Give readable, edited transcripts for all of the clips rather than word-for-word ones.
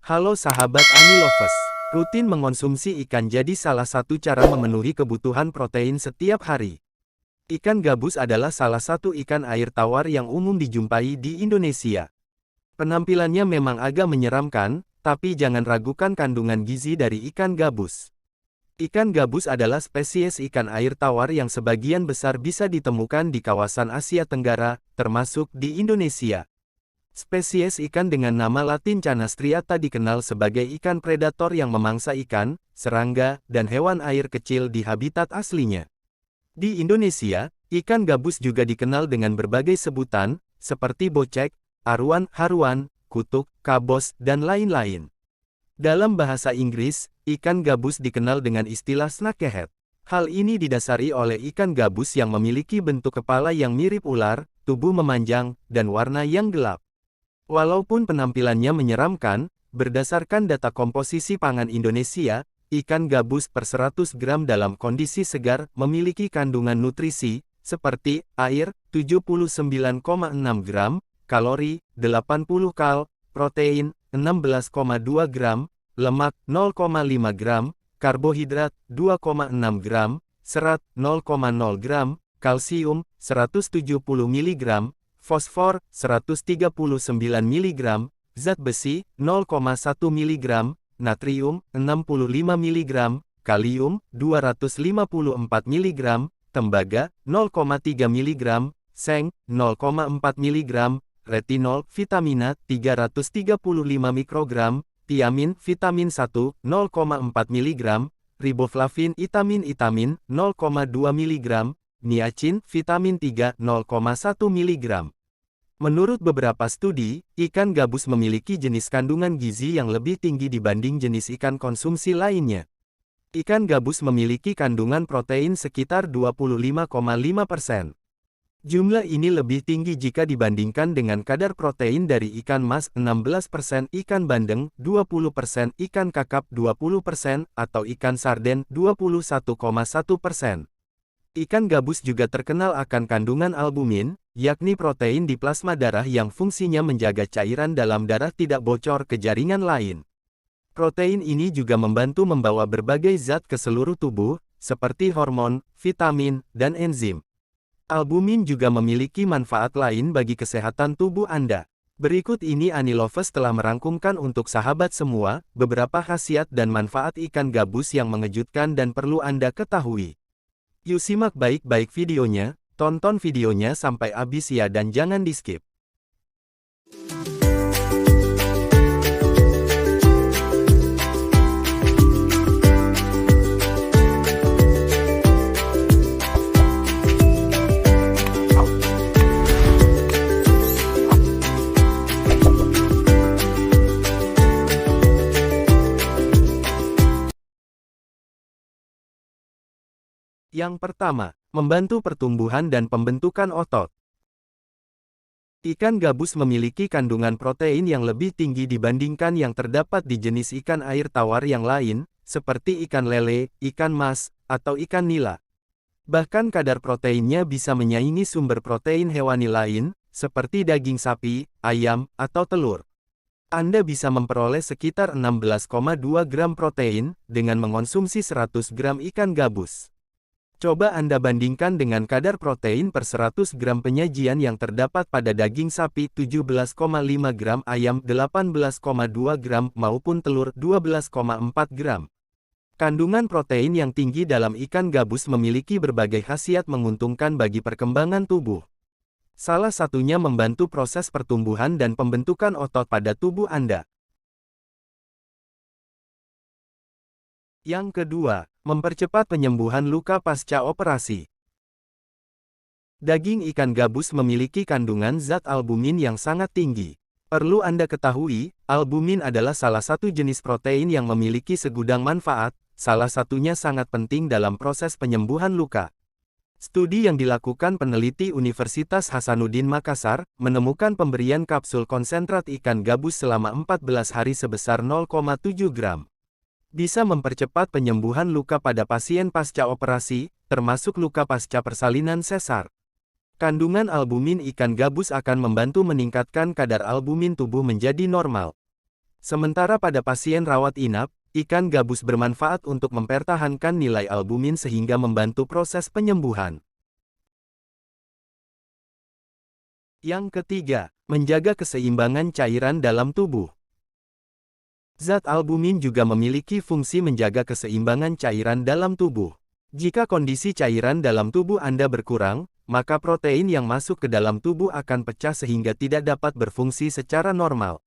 Halo sahabat Anilovers, rutin mengonsumsi ikan jadi salah satu cara memenuhi kebutuhan protein setiap hari. Ikan gabus adalah salah satu ikan air tawar yang umum dijumpai di Indonesia. Penampilannya memang agak menyeramkan, tapi jangan ragukan kandungan gizi dari ikan gabus. Ikan gabus adalah spesies ikan air tawar yang sebagian besar bisa ditemukan di kawasan Asia Tenggara, termasuk di Indonesia. Spesies ikan dengan nama latin Canastriata dikenal sebagai ikan predator yang memangsa ikan, serangga, dan hewan air kecil di habitat aslinya. Di Indonesia, ikan gabus juga dikenal dengan berbagai sebutan, seperti bocek, aruan, haruan, kutuk, kabos, dan lain-lain. Dalam bahasa Inggris, ikan gabus dikenal dengan istilah snakehead. Hal ini didasari oleh ikan gabus yang memiliki bentuk kepala yang mirip ular, tubuh memanjang, dan warna yang gelap. Walaupun penampilannya menyeramkan, berdasarkan data komposisi pangan Indonesia, ikan gabus per 100 gram dalam kondisi segar memiliki kandungan nutrisi, seperti air, 79,6 gram, kalori, 80 kal, protein, 16,2 gram, lemak, 0,5 gram, karbohidrat, 2,6 gram, serat, 0,0 gram, kalsium, 170 mg, fosfor, 139 mg, zat besi, 0,1 mg, natrium, 65 mg, kalium, 254 mg, tembaga, 0,3 mg, seng, 0,4 mg, retinol, vitamina, 335 mikrogram, tiamin, vitamin 1, 0,4 mg, riboflavin, itamin, 0,2 mg, niacin, vitamin 3, 0,1 mg. Menurut beberapa studi, ikan gabus memiliki jenis kandungan gizi yang lebih tinggi dibanding jenis ikan konsumsi lainnya. Ikan gabus memiliki kandungan protein sekitar 25,5%. Jumlah ini lebih tinggi jika dibandingkan dengan kadar protein dari ikan mas 16%, ikan bandeng 20%, ikan kakap 20%, atau ikan sarden 21,1%. Ikan gabus juga terkenal akan kandungan albumin, yakni protein di plasma darah yang fungsinya menjaga cairan dalam darah tidak bocor ke jaringan lain. Protein ini juga membantu membawa berbagai zat ke seluruh tubuh, seperti hormon, vitamin, dan enzim. Albumin juga memiliki manfaat lain bagi kesehatan tubuh Anda. Berikut ini Anilovers telah merangkumkan untuk sahabat semua, beberapa khasiat dan manfaat ikan gabus yang mengejutkan dan perlu Anda ketahui. Yuk simak baik-baik videonya, tonton videonya sampai habis ya dan jangan di-skip. Yang pertama, membantu pertumbuhan dan pembentukan otot. Ikan gabus memiliki kandungan protein yang lebih tinggi dibandingkan yang terdapat di jenis ikan air tawar yang lain, seperti ikan lele, ikan mas, atau ikan nila. Bahkan kadar proteinnya bisa menyaingi sumber protein hewani lain, seperti daging sapi, ayam, atau telur. Anda bisa memperoleh sekitar 16,2 gram protein, dengan mengonsumsi 100 gram ikan gabus. Coba Anda bandingkan dengan kadar protein per 100 gram penyajian yang terdapat pada daging sapi 17,5 gram, ayam 18,2 gram, maupun telur 12,4 gram. Kandungan protein yang tinggi dalam ikan gabus memiliki berbagai khasiat menguntungkan bagi perkembangan tubuh. Salah satunya membantu proses pertumbuhan dan pembentukan otot pada tubuh Anda. Yang kedua, mempercepat penyembuhan luka pasca operasi. Daging ikan gabus memiliki kandungan zat albumin yang sangat tinggi. Perlu Anda ketahui, albumin adalah salah satu jenis protein yang memiliki segudang manfaat, salah satunya sangat penting dalam proses penyembuhan luka. Studi yang dilakukan peneliti Universitas Hasanuddin Makassar, menemukan pemberian kapsul konsentrat ikan gabus selama 14 hari sebesar 0,7 gram. Bisa mempercepat penyembuhan luka pada pasien pasca operasi, termasuk luka pasca persalinan sesar. Kandungan albumin ikan gabus akan membantu meningkatkan kadar albumin tubuh menjadi normal. Sementara pada pasien rawat inap, ikan gabus bermanfaat untuk mempertahankan nilai albumin sehingga membantu proses penyembuhan. Yang ketiga, menjaga keseimbangan cairan dalam tubuh. Zat albumin juga memiliki fungsi menjaga keseimbangan cairan dalam tubuh. Jika kondisi cairan dalam tubuh Anda berkurang, maka protein yang masuk ke dalam tubuh akan pecah sehingga tidak dapat berfungsi secara normal.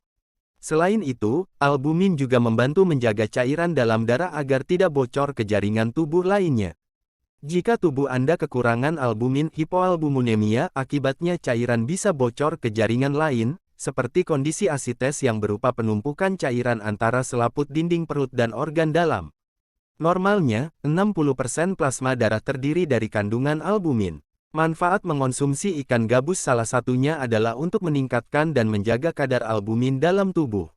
Selain itu, albumin juga membantu menjaga cairan dalam darah agar tidak bocor ke jaringan tubuh lainnya. Jika tubuh Anda kekurangan albumin hipoalbuminemia, akibatnya cairan bisa bocor ke jaringan lain, seperti kondisi asites yang berupa penumpukan cairan antara selaput dinding perut dan organ dalam. Normalnya, 60% plasma darah terdiri dari kandungan albumin. Manfaat mengonsumsi ikan gabus salah satunya adalah untuk meningkatkan dan menjaga kadar albumin dalam tubuh.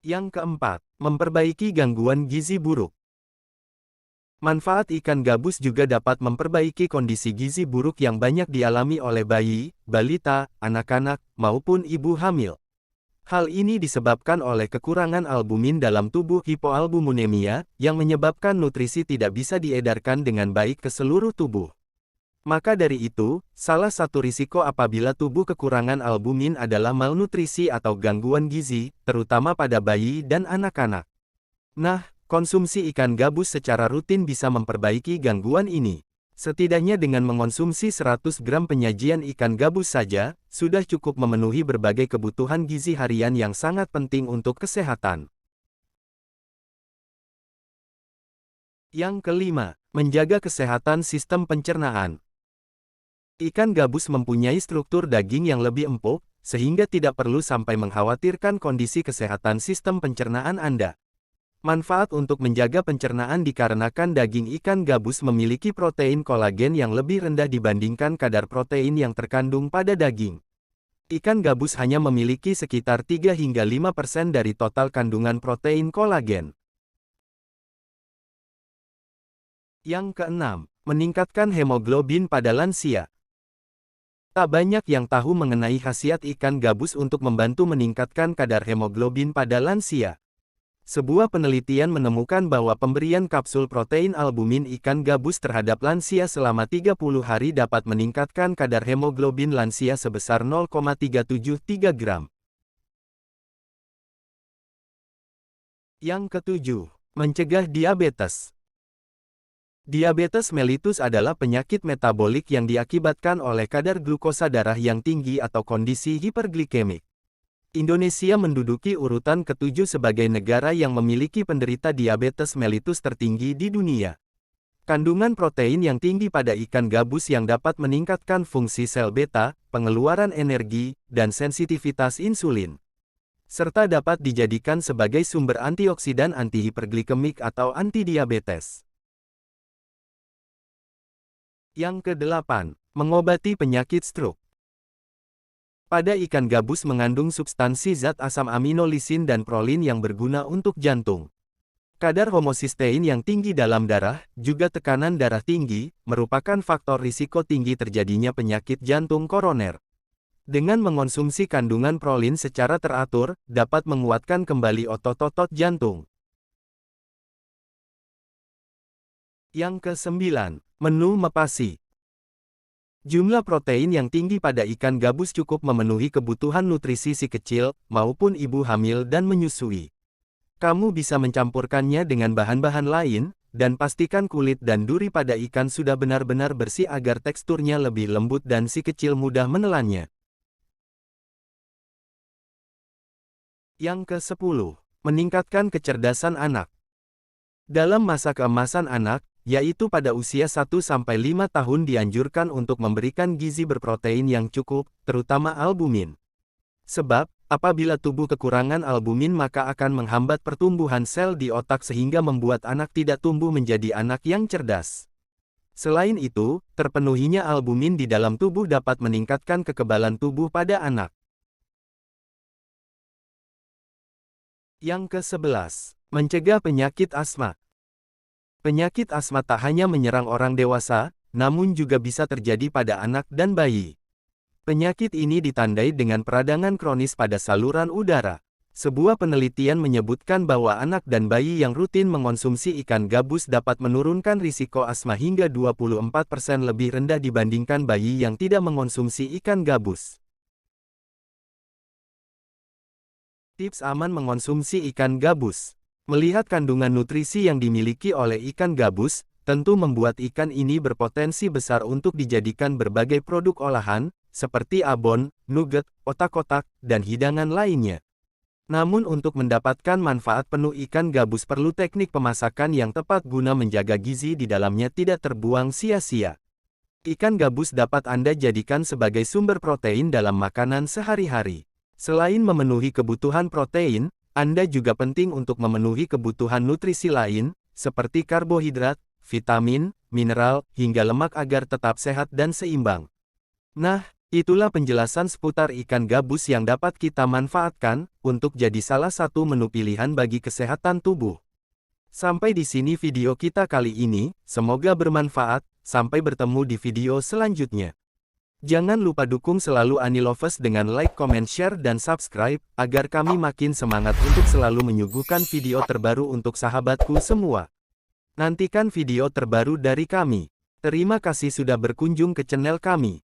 Yang keempat, memperbaiki gangguan gizi buruk. Manfaat ikan gabus juga dapat memperbaiki kondisi gizi buruk yang banyak dialami oleh bayi, balita, anak-anak, maupun ibu hamil. Hal ini disebabkan oleh kekurangan albumin dalam tubuh hipoalbuminemia, yang menyebabkan nutrisi tidak bisa diedarkan dengan baik ke seluruh tubuh. Maka dari itu, salah satu risiko apabila tubuh kekurangan albumin adalah malnutrisi atau gangguan gizi, terutama pada bayi dan anak-anak. Nah, konsumsi ikan gabus secara rutin bisa memperbaiki gangguan ini. Setidaknya dengan mengonsumsi 100 gram penyajian ikan gabus saja, sudah cukup memenuhi berbagai kebutuhan gizi harian yang sangat penting untuk kesehatan. Yang kelima, menjaga kesehatan sistem pencernaan. Ikan gabus mempunyai struktur daging yang lebih empuk, sehingga tidak perlu sampai mengkhawatirkan kondisi kesehatan sistem pencernaan Anda. Manfaat untuk menjaga pencernaan dikarenakan daging ikan gabus memiliki protein kolagen yang lebih rendah dibandingkan kadar protein yang terkandung pada daging. Ikan gabus hanya memiliki sekitar 3 hingga 5% dari total kandungan protein kolagen. Yang keenam, meningkatkan hemoglobin pada lansia. Tak banyak yang tahu mengenai khasiat ikan gabus untuk membantu meningkatkan kadar hemoglobin pada lansia. Sebuah penelitian menemukan bahwa pemberian kapsul protein albumin ikan gabus terhadap lansia selama 30 hari dapat meningkatkan kadar hemoglobin lansia sebesar 0,373 gram. Yang ketujuh, mencegah diabetes. Diabetes mellitus adalah penyakit metabolik yang diakibatkan oleh kadar glukosa darah yang tinggi atau kondisi hiperglikemik. Indonesia menduduki urutan ke-7 sebagai negara yang memiliki penderita diabetes mellitus tertinggi di dunia. Kandungan protein yang tinggi pada ikan gabus yang dapat meningkatkan fungsi sel beta, pengeluaran energi, dan sensitivitas insulin. Serta dapat dijadikan sebagai sumber antioksidan antihiperglikemik atau antidiabetes. Yang kedelapan, mengobati penyakit stroke. Pada ikan gabus mengandung substansi zat asam amino lisin dan prolin yang berguna untuk jantung. Kadar homocysteine yang tinggi dalam darah, juga tekanan darah tinggi, merupakan faktor risiko tinggi terjadinya penyakit jantung koroner. Dengan mengonsumsi kandungan prolin secara teratur, dapat menguatkan kembali otot-otot jantung. Yang kesembilan, menu MAPASI. Jumlah protein yang tinggi pada ikan gabus cukup memenuhi kebutuhan nutrisi si kecil, maupun ibu hamil dan menyusui. Kamu bisa mencampurkannya dengan bahan-bahan lain, dan pastikan kulit dan duri pada ikan sudah benar-benar bersih agar teksturnya lebih lembut dan si kecil mudah menelannya. Yang ke-10, meningkatkan kecerdasan anak. Dalam masa keemasan anak, yaitu pada usia 1-5 tahun dianjurkan untuk memberikan gizi berprotein yang cukup, terutama albumin. Sebab, apabila tubuh kekurangan albumin maka akan menghambat pertumbuhan sel di otak sehingga membuat anak tidak tumbuh menjadi anak yang cerdas. Selain itu, terpenuhinya albumin di dalam tubuh dapat meningkatkan kekebalan tubuh pada anak. Yang ke-11, mencegah penyakit asma. Penyakit asma tak hanya menyerang orang dewasa, namun juga bisa terjadi pada anak dan bayi. Penyakit ini ditandai dengan peradangan kronis pada saluran udara. Sebuah penelitian menyebutkan bahwa anak dan bayi yang rutin mengonsumsi ikan gabus dapat menurunkan risiko asma hingga 24% lebih rendah dibandingkan bayi yang tidak mengonsumsi ikan gabus. Tips aman mengonsumsi ikan gabus. Melihat kandungan nutrisi yang dimiliki oleh ikan gabus, tentu membuat ikan ini berpotensi besar untuk dijadikan berbagai produk olahan, seperti abon, nugget, otak-otak, dan hidangan lainnya. Namun untuk mendapatkan manfaat penuh ikan gabus perlu teknik pemasakan yang tepat guna menjaga gizi di dalamnya tidak terbuang sia-sia. Ikan gabus dapat Anda jadikan sebagai sumber protein dalam makanan sehari-hari. Selain memenuhi kebutuhan protein, Anda juga penting untuk memenuhi kebutuhan nutrisi lain, seperti karbohidrat, vitamin, mineral, hingga lemak agar tetap sehat dan seimbang. Nah, itulah penjelasan seputar ikan gabus yang dapat kita manfaatkan untuk jadi salah satu menu pilihan bagi kesehatan tubuh. Sampai di sini video kita kali ini, semoga bermanfaat. Sampai bertemu di video selanjutnya. Jangan lupa dukung selalu Anilovers dengan like, comment, share, dan subscribe, agar kami makin semangat untuk selalu menyuguhkan video terbaru untuk sahabatku semua. Nantikan video terbaru dari kami. Terima kasih sudah berkunjung ke channel kami.